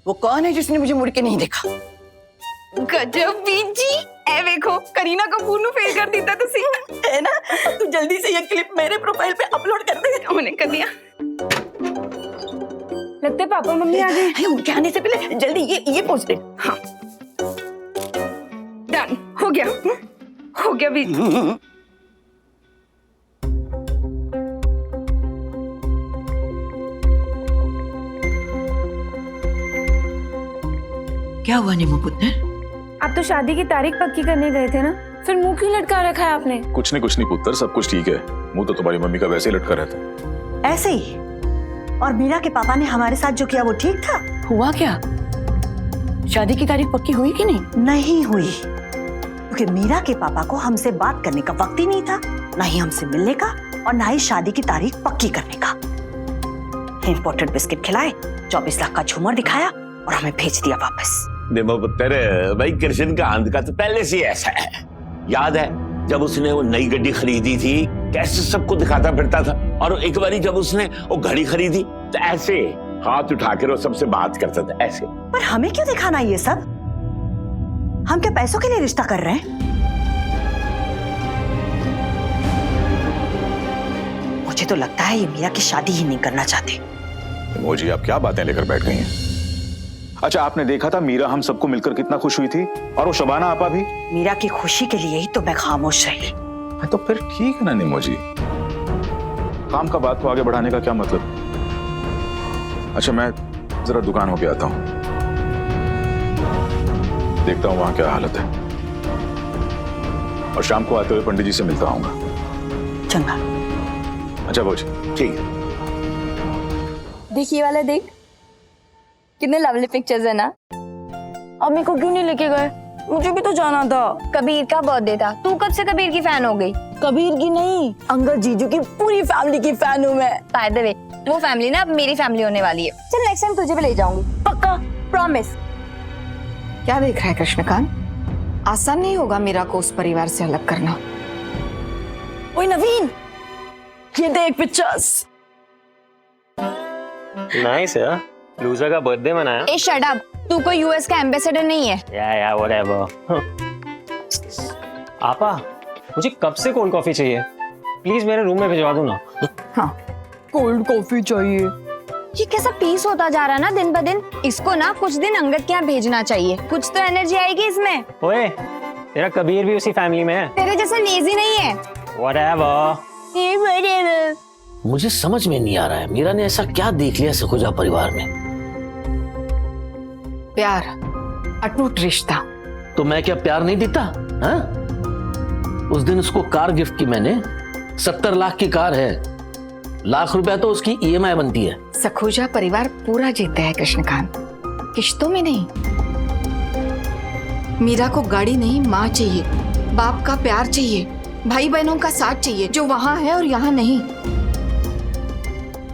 वो कौन है जिसने मुझे मुड़ के नहीं देखा? गजब बीजी ए देखो करीना कपूर नु फेल कर दीता तुसी है ना? तू जल्दी से ये क्लिप मेरे प्रोफाइल पे अपलोड कर दे। हमने कर दिया। लगते पापा मम्मी आ गए। उनके आने से पहले जल्दी ये पोस्ट दे। हाँ डन हो गया बीजी। क्या हुआ नीमू पुत्र? आप तो शादी की तारीख पक्की करने गए थे ना, फिर मुंह क्यों लटका रखा है आपने? कुछ नहीं पुत्र, सब कुछ ठीक है। मुंह तो तुम्हारी मम्मी का वैसे ही लटका रहता। ऐसे ही। और मीरा के पापा ने हमारे साथ जो किया वो ठीक था? हुआ क्या? शादी की तारीख पक्की हुई कि नहीं? नहीं हुई, क्योंकि मीरा के पापा को हमसे बात करने का वक्त ही नहीं था, ना ही हमसे मिलने का और ना ही शादी की तारीख पक्की करने का। इंपोर्टेड बिस्किट खिलाए, 24 लाख का झूमर दिखाया और हमें भेज दिया वापस। देखो पुत्र, भाई कृष्ण का अंत का तो पहले से ऐसा है। याद है जब उसने वो नई गड्डी खरीदी थी, कैसे सबको दिखाता फिरता था, और एक बारी जब उसने वो घड़ी खरीदी तो ऐसे हाथ उठाकर वो सबसे बात करता था ऐसे। पर हमें क्यों दिखाना ये सब? हम क्या पैसों के लिए रिश्ता कर रहे हैं? मुझे तो लगता है ये मीरा की शादी ही नहीं करना चाहते। मोजी, आप क्या बातें लेकर बैठ गई हैं? अच्छा, आपने देखा था मीरा हम सबको मिलकर कितना खुश हुई थी, और वो शबाना आपा भी। मीरा की खुशी के लिए ही तो मैं खामोश रही। तो फिर ठीक है ना निमो जी, काम का बात को आगे बढ़ाने का क्या मतलब? अच्छा, मैं जरा दुकान होके आता हूँ, देखता हूँ वहां क्या हालत है, और शाम को आते हुए पंडित जी से मिलता आऊंगा। चंगा। अच्छा भोजी, ठीक है। देखिए वाला देख, कितने लवली पिक्चर्स है ना। अब मेरे को क्यों नहीं लेके गए? मुझे भी तो जाना था। कबीर का बर्थडे था, तू कब से कबीर की फैन हो गई? कबीर की नहीं, अंकल जीजू की पूरी फैमिली की फैन हूँ मैं। बाय द वे वो फैमिली ना अब मेरी फैमिली होने वाली है। चल नेक्स्ट टाइम तुझे भी ले जाऊंगी, पक्का, प्रॉमिस। क्या देख रहा है कृष्णकांत? आसान नहीं होगा मीरा को उस परिवार से अलग करना। ओए नवीन, ये देख पिक्चर्स। नाइस है। लूजा का बर्थडे मनाया। ए शट अप, तू कोई यूएस का एम्बेसडर नहीं है। या व्हाटएवर। आपा, मुझे कब से कोल्ड कॉफी चाहिए, प्लीज मेरे रूम में भिजवा दो ना। हाँ, कोल्ड कॉफी चाहिए। ये कैसा पीस होता जा रहा है ना दिन ब दिन। इसको ना कुछ दिन अंगद के यहाँ भेजना चाहिए, कुछ तो एनर्जी आएगी इसमें। ओए, तेरा कबीर भी उसी फैमिली में है। तेरे जैसा लेजी नहीं है। व्हाटएवर। मुझे समझ में नहीं आ रहा है, मीरा ने ऐसा क्या देख लिया सखुजा परिवार में? प्यार, अटूट रिश्ता। तो मैं क्या प्यार नहीं देता? हाँ? उस दिन उसको कार गिफ्ट की मैंने, 70 लाख की कार है, लाख रुपया तो उसकी ईएमआई बनती है। सखुजा परिवार पूरा जीता है कृष्णकांत, किश्तों में नहीं। मीरा को गाड़ी नहीं, माँ चाहिए, बाप का प्यार चाहिए, भाई बहनों का साथ चाहिए, जो वहां है और यहाँ नहीं।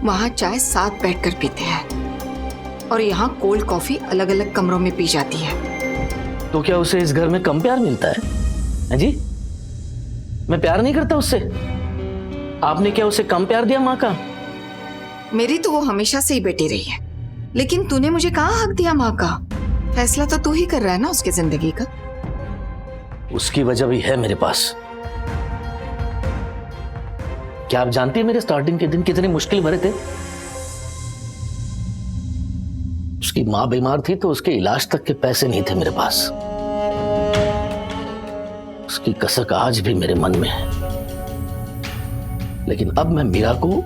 वहां चाय साथ बैठकर पीते हैं और यहाँ कोल्ड कॉफी अलग अलग कमरों में पी जाती है। तो क्या उसे इस घर में कम प्यार मिलता है? हैं जी, मैं प्यार नहीं करता उससे? आपने क्या उसे कम प्यार दिया माँ का? मेरी तो वो हमेशा से ही बेटी रही है, लेकिन तूने मुझे कहाँ हक दिया माँ का? फैसला तो तू ही कर रहा है ना उसकी जिंदगी का। उसकी वजह भी है मेरे पास। क्या आप जानती हैं मेरे स्टार्टिंग के दिन कितने मुश्किल भरे थे? उसकी मां बीमार थी तो उसके इलाज तक के पैसे नहीं थे मेरे पास। उसकी कसक आज भी मेरे मन में है। लेकिन अब मैं मीरा को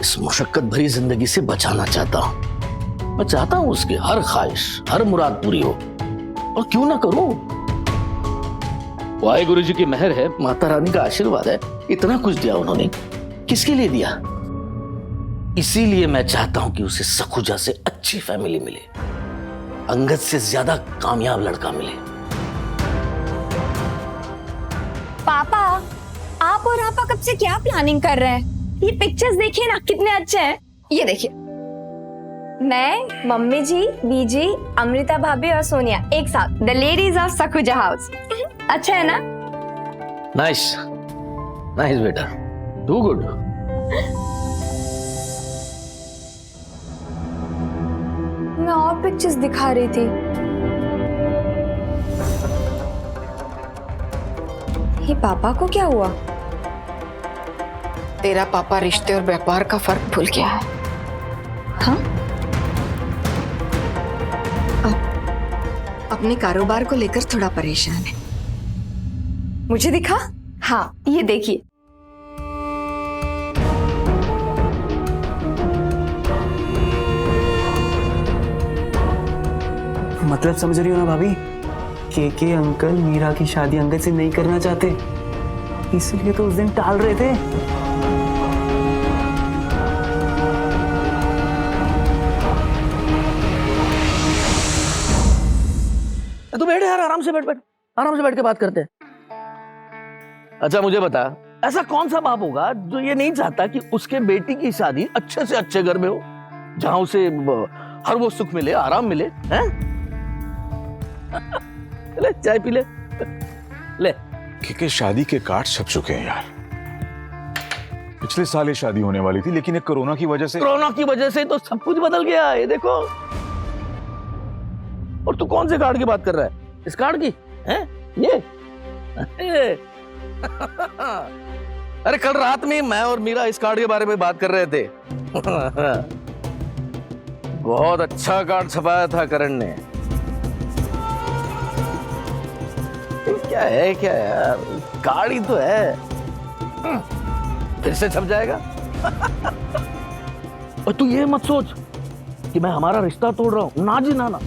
इस मुशक्कत भरी जिंदगी से बचाना चाहता हूं। मैं चाहता हूं उसकी हर ख्वाहिश, हर मुराद पूरी हो, और क्यों ना करूं। वाहेगुरु जी की मेहर है, माता रानी का आशीर्वाद है, इतना कुछ दिया उन्होंने। किसके लिए दिया? इसीलिए मैं चाहता हूं कि उसे सखुजा से अच्छी फैमिली मिले, अंगद से ज्यादा कामयाब लड़का मिले। पापा, आप और आपा कब से क्या प्लानिंग कर रहे हैं? ये पिक्चर्स देखिए ना कितने अच्छे हैं। ये देखिए, मैं, मम्मी जी, बीजी, अमृता भाभी और सोनिया एक साथ, the ladies of Sakhuja house. अच्छा है ना? नाइस नाइस बेटा, डू गुड। मैं और पिक्चर्स दिखा रही थी। ये पापा को क्या हुआ? तेरा पापा रिश्ते और व्यापार का फर्क भूल गया है। हाँ? अपने कारोबार को लेकर थोड़ा परेशान है। मुझे दिखा? हाँ, ये देखिए। मतलब समझ रही हो ना भाभी? के अंकल मीरा की शादी अंगद से नहीं करना चाहते, इसलिए तो उस दिन टाल रहे थे। तू बैठ यार, आराम से बैठ बैठ, आराम से बैठ के बात करते हैं। अच्छा मुझे बता, ऐसा कौन सा बाप होगा जो ये नहीं चाहता कि उसके बेटी की शादी अच्छे से अच्छे घर में हो, जहां उसे हर वो सुख मिले, आराम मिले, हैं? ले चाय पी ले, ले। के शादी के कार्ड छप चुके हैं यार। पिछले साल ये शादी होने वाली थी, लेकिन एक कोरोना की वजह से तो सब कुछ बदल गया। ये देखो। और तू कौन से कार्ड की बात कर रहा है? इस कार्ड की? हैं? ये? अरे कल रात में मैं और मीरा इस कार्ड के बारे में बात कर रहे थे। बहुत अच्छा कार्ड छपाया था करण ने। क्या है क्या यार, कार्ड ही तो है, फिर से छप जाएगा। और तू ये मत सोच कि मैं हमारा रिश्ता तोड़ रहा हूं, ना जी ना,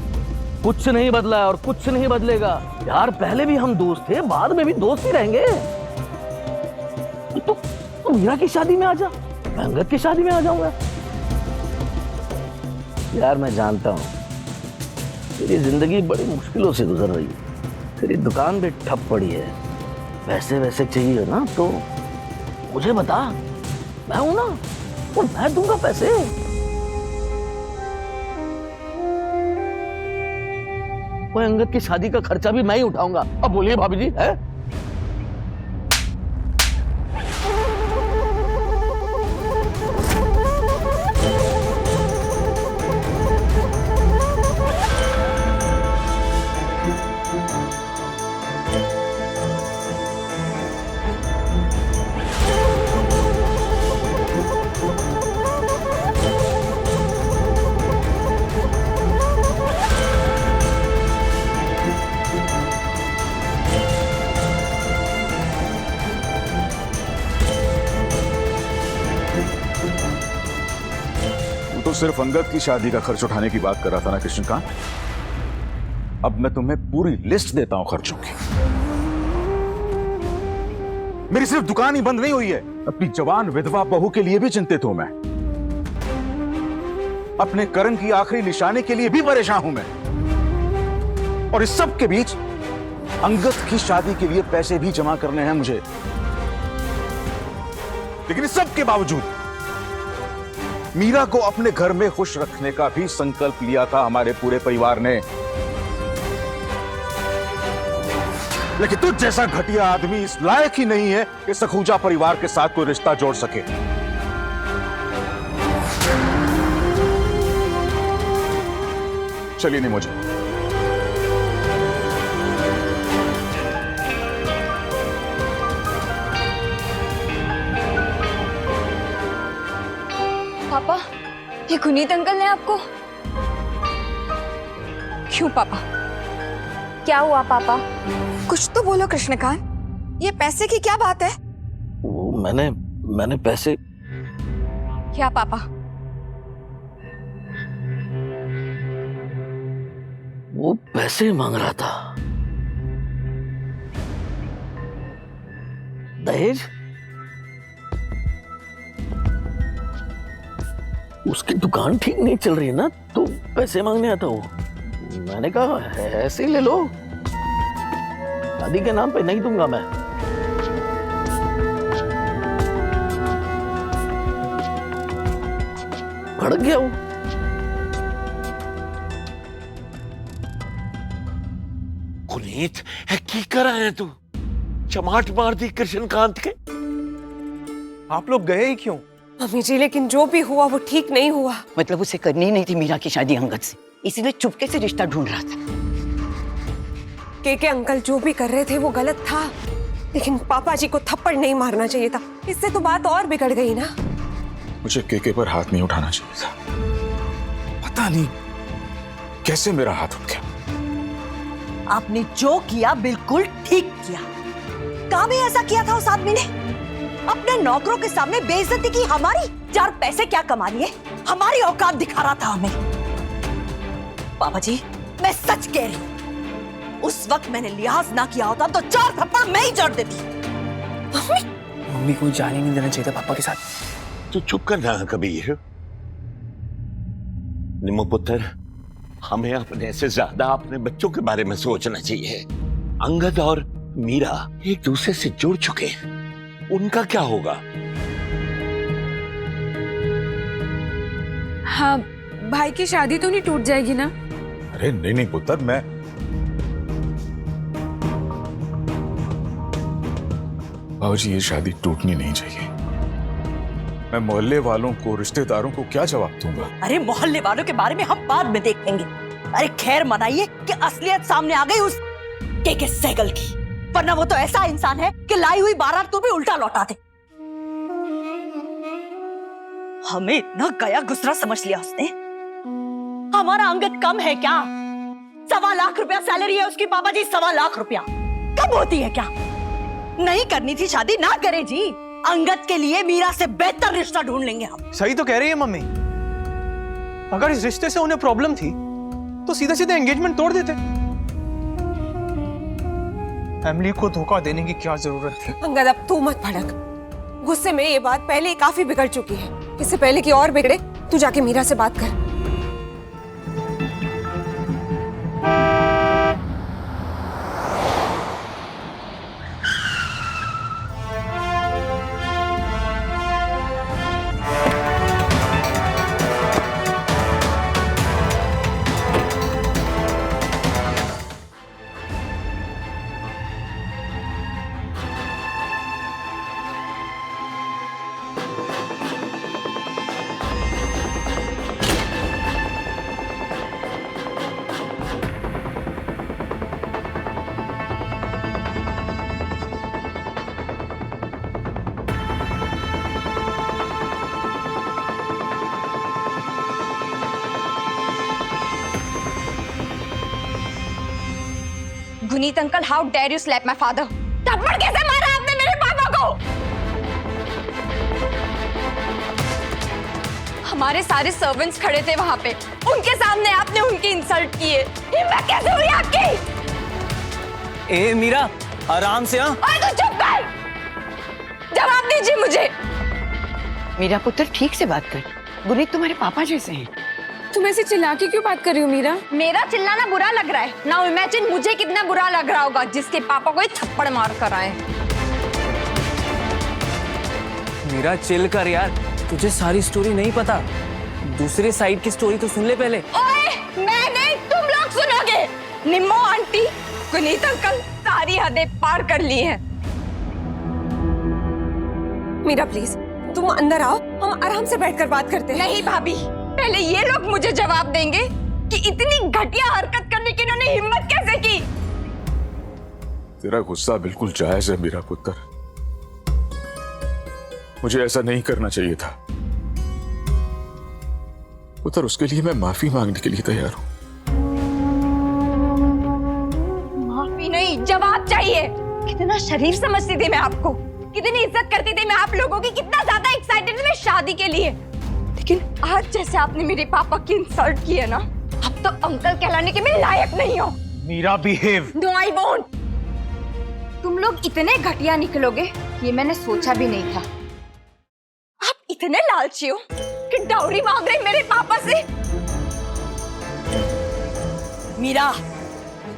कुछ नहीं बदला है और कुछ नहीं बदलेगा यार। पहले भी हम दोस्त थे, बाद में भी दोस्त ही रहेंगे। तो मीरा की शादी में आ जा, मैं अंगद की शादी में आ जाऊंगा। यार मैं जानता हूं तेरी जिंदगी बड़ी मुश्किलों से गुजर रही है, तेरी दुकान भी ठप पड़ी है, पैसे वैसे चाहिए ना तो मुझे बता, मैं हूं ना, और मैं दूंगा पैसे। वो अंगद की शादी का खर्चा भी मैं ही उठाऊंगा। अब बोलिए भाभी जी, है? तो सिर्फ अंगद की शादी का खर्च उठाने की बात कर रहा था ना कृष्णकांत। अब मैं तुम्हें पूरी लिस्ट देता हूं खर्चों की। मेरी सिर्फ दुकान ही बंद नहीं हुई है, अपनी जवान विधवा बहू के लिए भी चिंतित हूं मैं, अपने करण की आखिरी निशाने के लिए भी परेशान हूं मैं, और इस सब के बीच अंगद की शादी के लिए पैसे भी जमा करने हैं मुझे। लेकिन इस सब के बावजूद मीरा को अपने घर में खुश रखने का भी संकल्प लिया था हमारे पूरे परिवार ने। लेकिन तुझ जैसा घटिया आदमी इस लायक ही नहीं है कि सखूजा परिवार के साथ कोई रिश्ता जोड़ सके। चलिए नहीं मुझे पापा, ये गुनीत अंकल ने आपको? क्यों पापा, क्या हुआ पापा? कुछ तो बोलो कृष्णकांत, ये पैसे की क्या बात है? वो मैंने पैसे। क्या पापा? वो पैसे मांग रहा था, दहेज। उसकी दुकान ठीक नहीं चल रही है ना, तो पैसे मांगने आता वो। मैंने कहा ऐसे ही ले लो, शादी के नाम पे नहीं दूंगा मैं। भड़क गया वो। पुनीत की करा है तू? चमाट मार दी कृष्णकांत के। आप लोग गए ही क्यों? मम्मी जी, लेकिन जो भी हुआ वो ठीक नहीं हुआ। मतलब उसे करनी ही नहीं थी मीरा की शादी अंगद से, इसीलिए चुपके से रिश्ता ढूंढ रहा था। के अंकल जो भी कर रहे थे वो गलत था, लेकिन पापा जी को थप्पड़ नहीं मारना चाहिए था। इससे तो बात और बिगड़ गई ना। मुझे केके पर हाथ नहीं उठाना चाहिए था। पता नहीं कैसे मेरा हाथ उठ गया। आपने जो किया बिल्कुल ठीक किया। कहा भी ऐसा किया था उस आदमी ने? अपने नौकरों के सामने बेइज्जती की हमारी। 4 पैसे क्या कमा लिए, हमारी औकात दिखा रहा था हमें। पापा जी मैं सच कह रही हूँ, उस वक्त मैंने लिहाज ना किया होता तो 4 थप्पड़ मैं ही जड़ देती। मम्मी को जाने नहीं देना चाहिए था पापा के साथ। तू चुप कर रहा कबीर। निम्मो पुत्र, हमें अपने से ज्यादा अपने बच्चों के बारे में सोचना चाहिए। अंगद और मीरा एक दूसरे से जुड़ चुके हैं, उनका क्या होगा? हाँ, भाई की शादी तो नहीं टूट जाएगी ना? अरे नहीं नहीं पुत्र, मैं बाबूजी ये शादी टूटनी नहीं चाहिए। मैं मोहल्ले वालों को, रिश्तेदारों को क्या जवाब दूंगा? अरे मोहल्ले वालों के बारे में हम बाद में देखेंगे। अरे खैर मनाइए कि असलियत सामने आ गई उस के सहगल की, वरना वो तो ऐसा इंसान है कि लाई हुई बारात तो भी उल्टा लौटा दे। हमें इतना गया गुजरा समझ लिया उसने। हमारा अंगद कम है क्या? 1.25 लाख रुपया सैलरी है उसकी पापा जी। 1.25 लाख रुपया कम होती है क्या? नहीं करनी थी शादी, ना करे जी। अंगद के लिए मीरा से बेहतर रिश्ता ढूंढ लेंगे हम। सही तो कह रही है मम्मी। अगर इस रिश्ते से उन्हें प्रॉब्लम थी तो सीधे सीधे एंगेजमेंट तोड़ देते। फैमिली को धोखा देने की क्या जरूरत थी? अंगद अब तू मत भड़क। गुस्से में ये बात पहले ही काफी बिगड़ चुकी है। इससे पहले कि और बिगड़े, तू जाके मीरा से बात कर। Guneet uncle, how dare you slap my father? थप्पड़ कैसे मारा आपने मेरे पापा को? हमारे सारे सर्वेंट्स खड़े थे वहां पे, उनके सामने आपने उनकी इंसल्ट की है। हिम्मत कैसे हुई आपकी? ए मीरा, आराम से। ओए तू चुप कर, जवाब दीजिए मुझे। मीरा पुत्र ठीक से बात कर, गुनीत तुम्हारे पापा जैसे हैं। तुम ऐसे चिल्ला के क्यों बात कर रही हो मीरा? मेरा चिल्लाना बुरा लग रहा है? नाउ इमेजिन मुझे कितना बुरा लग रहा होगा जिसके पापा को थप्पड़ मार कर आए। मीरा चिल कर यार, तुझे सारी स्टोरी नहीं पता। दूसरी साइड की स्टोरी तो सुन ले पहले। ओए, मैं नहीं, तुम लोग सुनोगे। निम्मो आंटी, गुनीत अंकल सारी हदें पार कर ली हैं। मीरा प्लीज तुम अंदर आओ, हम आराम से बैठकर बात करते हैं। नहीं भाभी, पहले ये लोग मुझे जवाब देंगे कि इतनी घटिया हरकत करने की इन्होंने हिम्मत कैसे की। तेरा गुस्सा बिल्कुल जायज है मेरा पुत्र, मुझे ऐसा नहीं करना चाहिए था पुत्र। उसके लिए मैं माफी मांगने के लिए तैयार हूं। माफी नहीं, जवाब चाहिए। कितना शरीफ समझती थी मैं आपको, कितनी इज्जत करती थी मैं आप लोगों की, कितना ज्यादा एक्साइटेड थी मैं शादी के लिए। लेकिन आज जैसे आपने मेरे पापा की इंसल्ट की है ना, अब तो अंकल कहलाने के मैं लायक नहीं हो। Meera behave. No I won't. तुम लोग इतने घटिया निकलोगे ये मैंने सोचा भी नहीं था। आप इतने लालची हो कि डाउरी मांग रहे मेरे पापा से। मीरा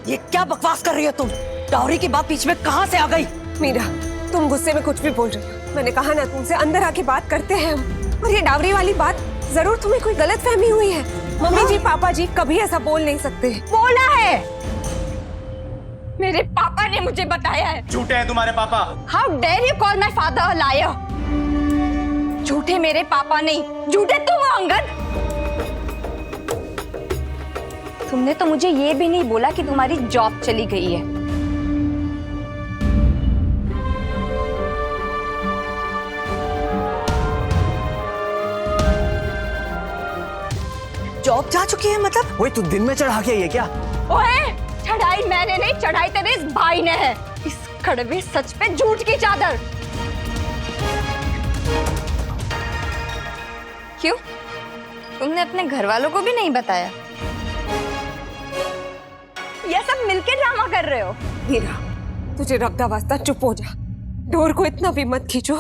ये क्या बकवास कर रही हो तुम? डाउरी की बात बीच में कहां से आ गई? मीरा तुम गुस्से में कुछ भी बोल रही हो। मैंने कहा ना तुमसे, अंदर आके बात करते हैं हम। और ये डावरी वाली बात, जरूर तुम्हें कोई गलतफहमी हुई है। मम्मी जी पापा जी कभी ऐसा बोल नहीं सकते। बोला है, मेरे पापा ने मुझे बताया है। झूठे हैं तुम्हारे पापा। How dare you call my father a liar? झूठे मेरे पापा नहीं, झूठे तुम हो अंगद। तुमने तो मुझे ये भी नहीं बोला कि तुम्हारी जॉब चली गई है। जॉब जा चुकी है मतलब? वही तू दिन में चढ़ा के आई है क्या? ओए, चढ़ाई मैंने नहीं, चढ़ाई तेरे इस भाई ने है। इस कड़वे सच पे झूठ की चादर। क्यों? तुमने अपने घर वालों को भी नहीं बताया? ये सब मिलके ड्रामा कर रहे हो? मीरा, तुझे रब्दा वास्ता चुप हो जा। डोर को इतना भी मत खींचो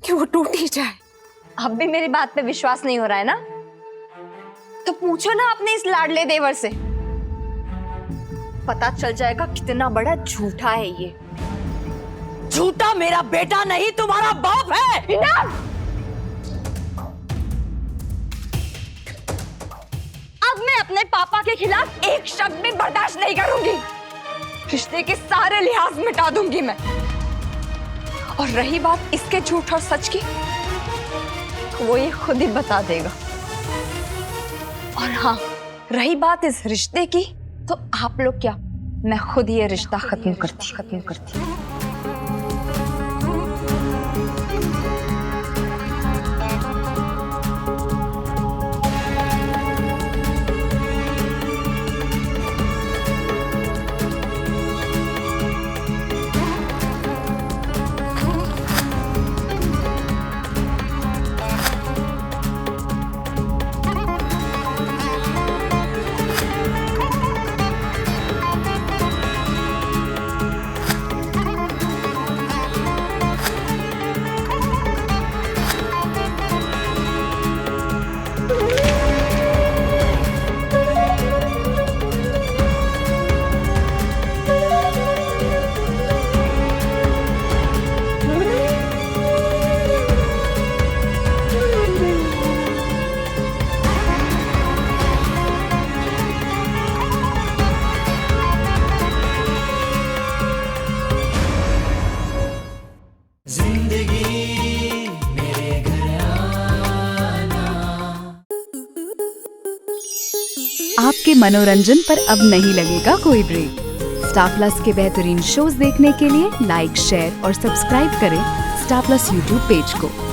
कि वो टूट ही जाए। अब भी मेरी बात पे विश्वास नहीं हो रहा है ना? तो पूछो ना अपने इस लाडले देवर से, पता चल जाएगा कितना बड़ा झूठा है ये। झूठा मेरा बेटा नहीं, तुम्हारा बाप है। Enough! अब मैं अपने पापा के खिलाफ एक शब्द भी बर्दाश्त नहीं करूंगी। रिश्ते के सारे लिहाज मिटा दूंगी मैं। और रही बात इसके झूठ और सच की, तो वो ये खुद ही बता देगा। और हाँ, रही बात इस रिश्ते की, तो आप लोग क्या, मैं खुद ये रिश्ता खत्म करती। आपके मनोरंजन पर अब नहीं लगेगा कोई ब्रेक। स्टार प्लस के बेहतरीन शोज देखने के लिए लाइक, शेयर और सब्सक्राइब करें स्टार प्लस यूट्यूब पेज को।